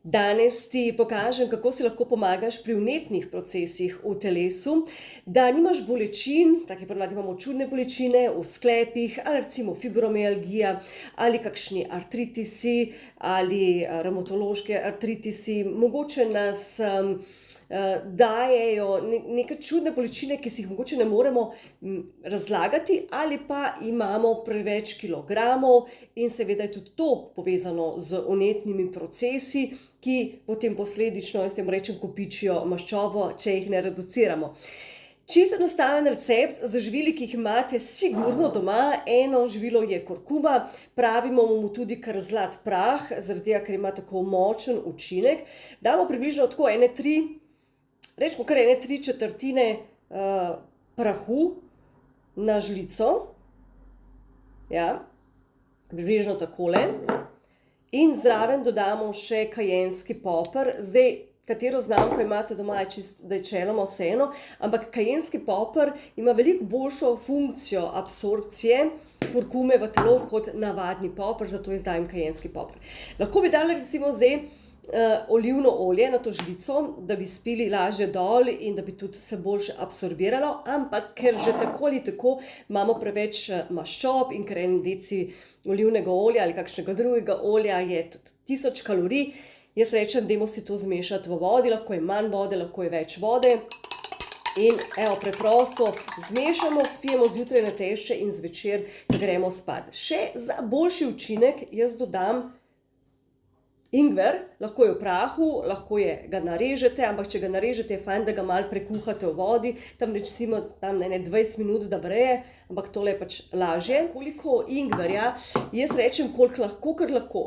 Danes ti pokažem, kako si lahko pomagaš pri vnetnih procesih v telesu, da nimaš bolečin, tako ponavadi imamo čudne bolečine v sklepih, ali recimo fibromialgija, ali kakšni artritisi, ali revmatološki artritisi. Mogoče nas dajejo neke čudne bolečine, ki si jih mogoče ne moremo razlagati, ali pa imamo preveč kilogramov in seveda je tudi to povezano z vnetnimi procesi, ki potem posledično, jaz temu rečem, kopičijo maščobo, če jih ne reduciramo. Čisto enostaven recept za živili, ki jih imate sigurno doma. Eno živilo je kurkuma, pravimo mu tudi kar zlat prah, zaradi tega, ker ima tako močen učinek. Damo približno tako rečemo kar 3/4 prahu na žlico. Ja, približno takole. In zraven dodamo še kajenski poper. Zdaj, katero znamko imate doma, je čisto načeloma vseeno, ampak kajenski poper ima veliko boljšo funkcijo absorpcije kurkume v telo kot navadni poper, zato jaz dajem kajenski poper. Lahko bi dali recimo zdaj olivno olje na to žlico, da bi spili lažje dol in da bi tudi se boljše absorbiralo, ampak ker že tako ali tako imamo preveč maščob in ker 1 deci olivnega olja ali kakšnega drugega olja je tudi 1000 kalorij, jaz rečem, dajmo si to zmešati v vodi, lahko je manj vode, lahko je več vode. In evo, preprosto zmešamo, spijemo zjutraj na tešče in zvečer gremo spat. Še za boljši učinek jaz dodam ingver, lahko je v prahu, lahko ga narežete, ampak če ga narežete, je fajn, da ga malo prekuhate v vodi, tam recimo 20 minut, da vreje, ampak tole je pač lažje. Koliko ingverja? Jaz rečem, koliko lahko, kar lahko.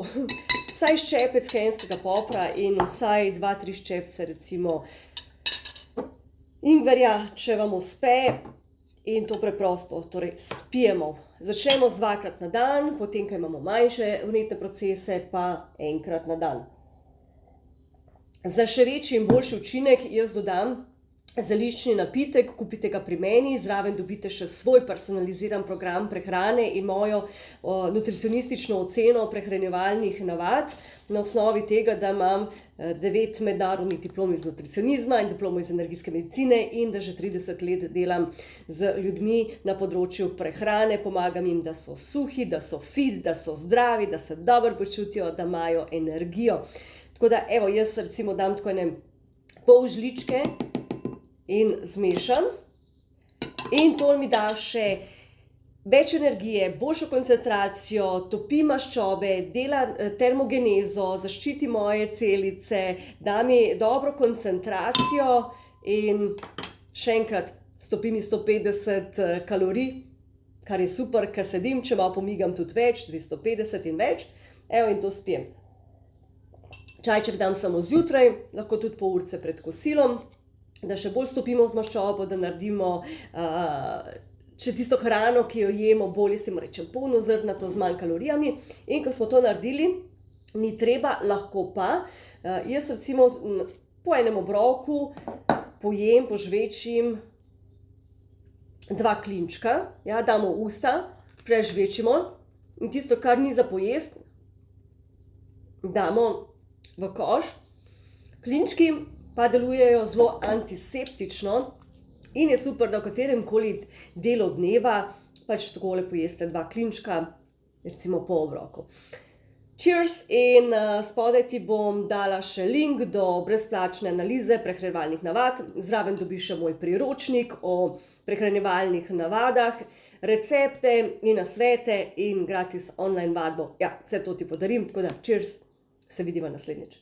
Vsaj ščepec kajenskega popra in vsaj 2-3 ščepce recimo ingverja, če vam uspe. In to preprosto, torej spijemo. Začnemo z 2-krat na dan, potem, ko imamo manjše vnetne procese, pa 1-krat na dan. Za še večji in boljši učinek jaz dodam zeliščni napitek, kupite ga pri meni, zraven dobite še svoj personaliziran program prehrane in mojo nutricionistično oceno prehranjevalnih navad, na osnovi tega, da imam 9 mednarodnih diplom iz nutricionizma in diplomo iz energijske medicine in da že 30 let delam z ljudmi na področju prehrane, pomagam jim, da so suhi, da so fit, da so zdravi, da se dobro počutijo, da imajo energijo. Tako da, evo, jaz recimo dam tako pol žličke in zmešam. In to mi da še več energije, boljšo koncentracijo, topi maščobe, dela termogenezo, zaščiti moje celice, da mi dobro koncentracijo in še enkrat stopi mi 150 kalorij, kar je super, ker sedim, če malo pomigam tudi več, 250 in več. Evo, in to spijem. Čajček dam samo zjutraj, lahko tudi pol urice pred kosilom, da še bolj stopimo z maščobo, da naredimo še tisto hrano, ki jo jemo, bolj jaz temu rečem polnozrnato, z manj kalorijami. In ko smo to naredili, ni treba, lahko pa. Jaz recimo po enem obroku pojem, požvečim 2 klinčka, ja, damo v usta, prežvečimo in tisto, kar ni za pojesti, damo v koš. Klinčki pa delujejo zelo antiseptično in je super, da v katerem koli delu dneva pač takole pojeste 2 klinčka, recimo po obroku. Cheers! In spodaj ti bom dala še link do brezplačne analize prehranjevalnih navad. Zraven dobiš še moj priročnik o prehranjevalnih navadah, recepte in nasvete in gratis online vadbo. Ja, vse to ti podarim, tako da cheers! Se vidimo naslednjič.